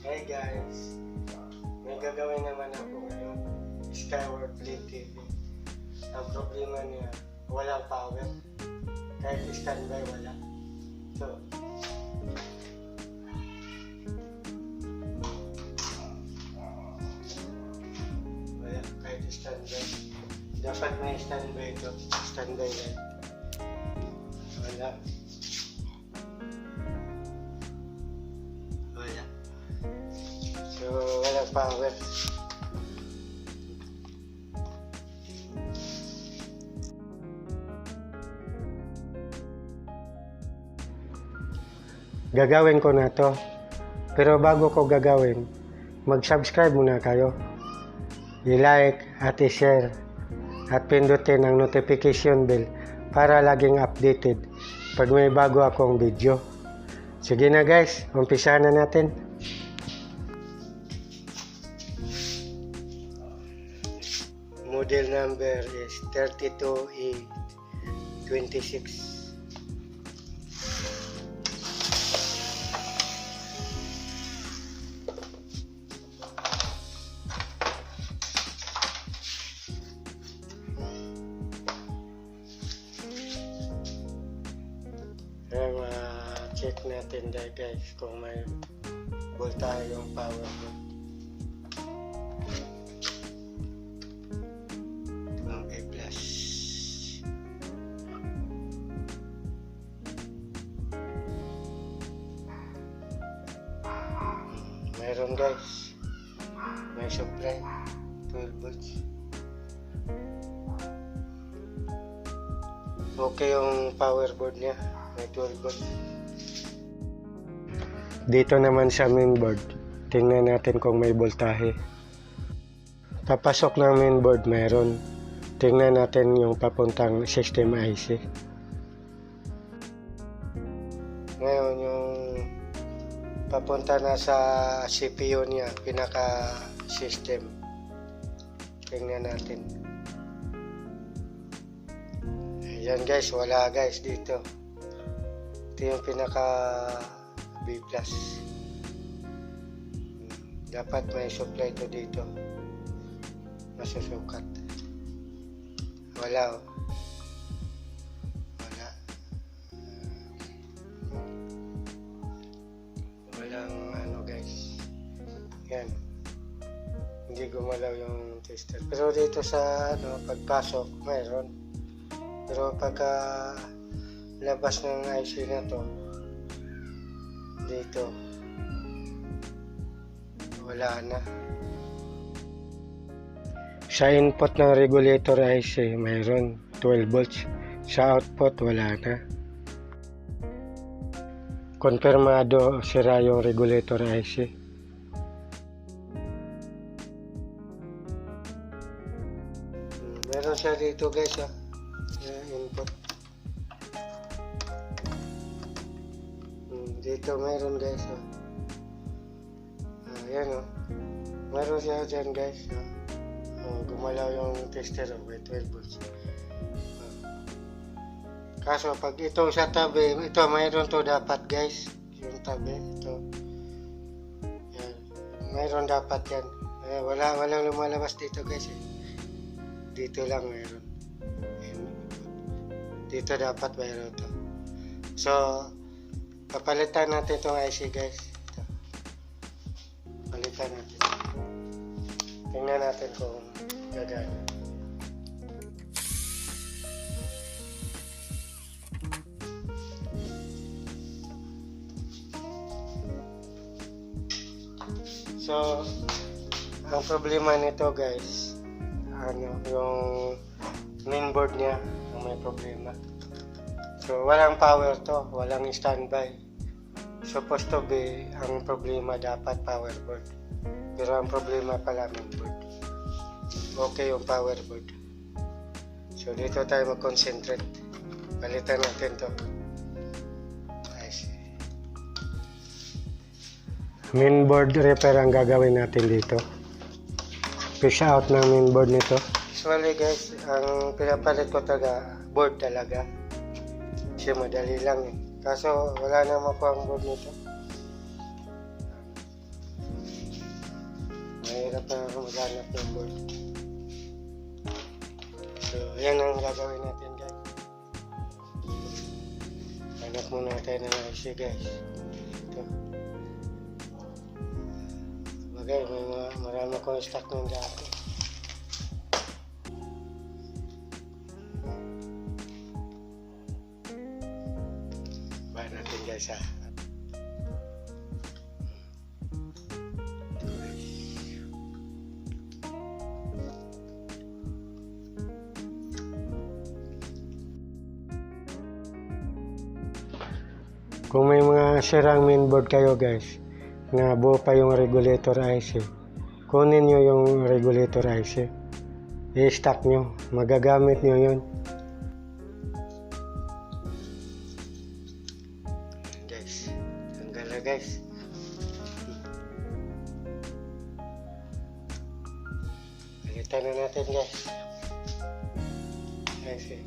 Hey guys, may gagawin naman ako ngayon. Skyworth LED TV. Ang problema niya, walang power. Kahit standby wala. So, wala kahit standby. Dapat may standby ito. Standby light. Wala. Wala. So, walang power. Gagawin ko na to. Pero bago ko gagawin, mag-subscribe muna kayo. I-like at i-share at pindutin ang notification bell para laging updated pag may bago akong video. Sige na guys, umpisahan na natin. Model number is 32E26. Check natin dahil guys kung may voltahe yung power board. Ang A+. Mayroon guys. May supply. 12 volts. Okay yung power board niya. May 12 volts. Dito naman sa mainboard, tingnan natin kung may voltahe. Papasok ng mainboard mayroon. Tingnan natin yung papuntang system IC. Ngayon yung papunta na sa CPU niya, pinaka system. Tingnan natin. Ayan guys, wala guys dito. Ito yung pinaka B+. Dapat may supply to dito. Masusukat. Wala. Wala. Walang ano guys. Yan. Hindi gumalaw yung tester. Pero dito sa pagpasok, mayroon. Pero pagka labas ng IC na to, dito wala na. Sa input ng regulator IC mayroon 12 volts, sa output wala na. Konfirmado sira yung regulator IC. Meron siya dito guys input. Dito mayroon guys. Ayan mayroon siya dyan guys. Gumalaw yung tester by 12 volts. Kaso pag ito sa tabi, ito mayroon to dapat guys. Yung tabi, ito. Yan. Mayroon dapat yan. Walang lumalabas dito guys. Dito lang mayroon. Dito dapat mayroon to. So, papalitan natin itong IC guys. Ito. Palitan natin. Tingnan natin kung gagana. So, ang problema nito guys, yung mainboard niya ang may problema. So, walang power to, walang standby. Supposed to be, ang problema dapat power board. Pero ang problema pala mainboard. Okay yung power board. So, dito tayo mag-concentrate. Palitan natin to. Mainboard repair ang gagawin natin dito. Fish out ng mainboard nito. Usually guys, ang pinapalit ko talaga, board talaga. Kasi madali lang eh. Kaso wala naman po ang board nito. Mahirap na maghanap ng board. So, yan ang gagawin natin guys. Hanap muna tayo ng IC guys. Ito. Bagay, marami akong stock ng dati. Bahan natin guys ha. Kung may mga sirang mainboard kayo guys, na buo pa yung regulator IC, kunin nyo yung regulator IC. I-stack nyo, magagamit nyo yun. Guys, tanggal na guys. Palitan na natin guys. IC.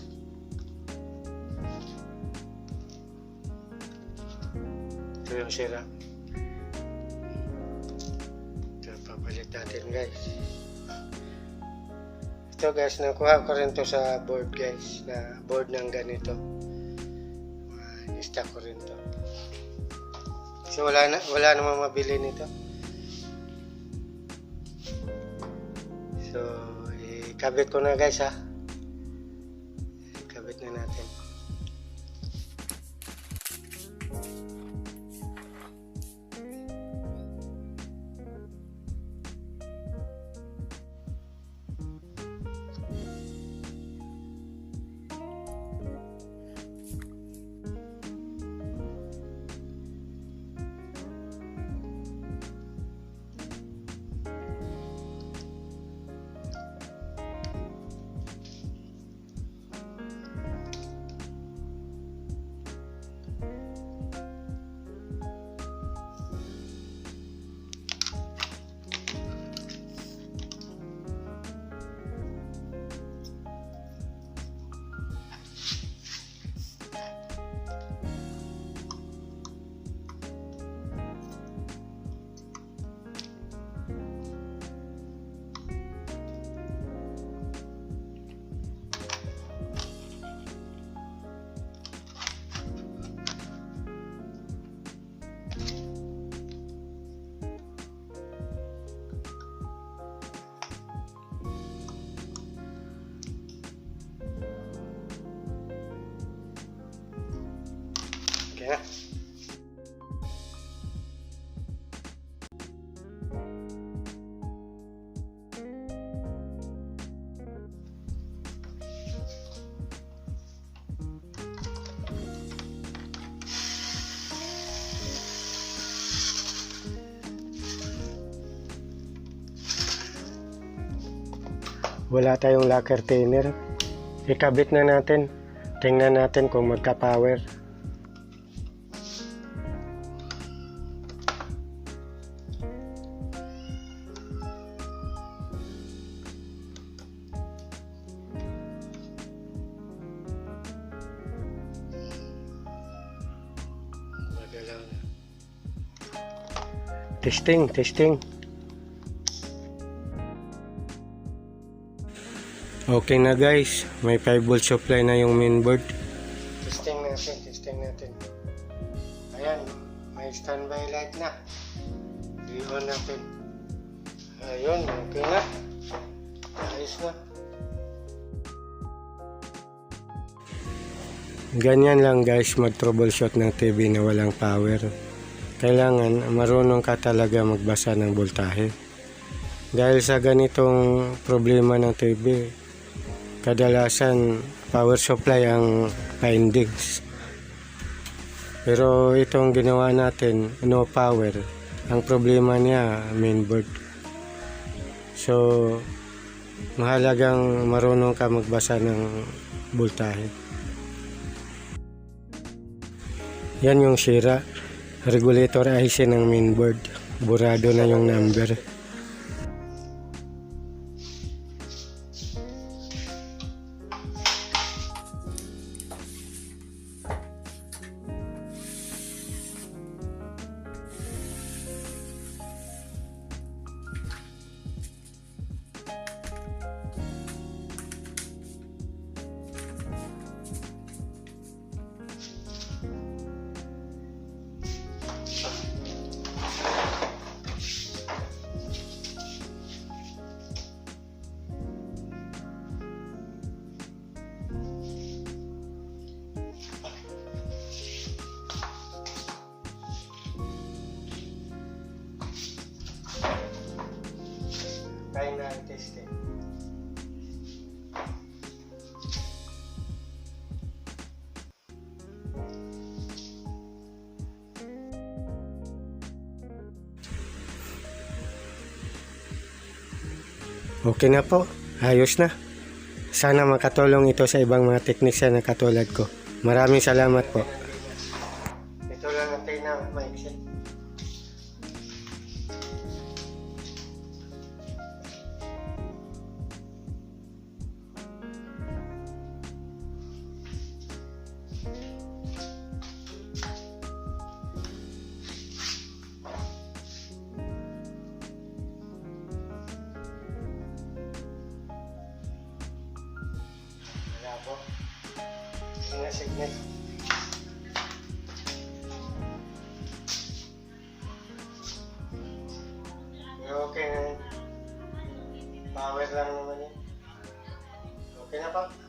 Ito yung sira. Ito, papalit natin guys. Ito guys, nakuha ko rin to sa board guys, na board ng ganito. In-stack ko rin to. So wala namang mabili nito. So ikabit ko na guys ha. Ikabit na natin. Okay. Wala tayong locker thinner. Ikabit na natin. Tingnan natin kung magka-power. Testing. Okay na guys, may 5 volt supply na yung mainboard. Testing natin. Ayan, may standby light na. I-on natin. Ayun, okay na. Ayos na. Ganyan lang guys mag-troubleshoot ng TV na walang power. Kailangan marunong ka talaga magbasa ng voltahe. Dahil sa ganitong problema ng TV, kadalasan power supply ang findings. Pero itong ginawa natin, no power. Ang problema niya, mainboard. So, mahalagang marunong ka magbasa ng voltahe. Yan yung sira. Regulator IC ng mainboard. Burado na yung number. Okay na po. Ayos na. Sana makatulong ito sa ibang mga teknisyan na katulad ko. Maraming salamat po. Ito lang natin na maiksi. Wala po. Signet. Okay na yun. Power lang naman yun. Okay na pa.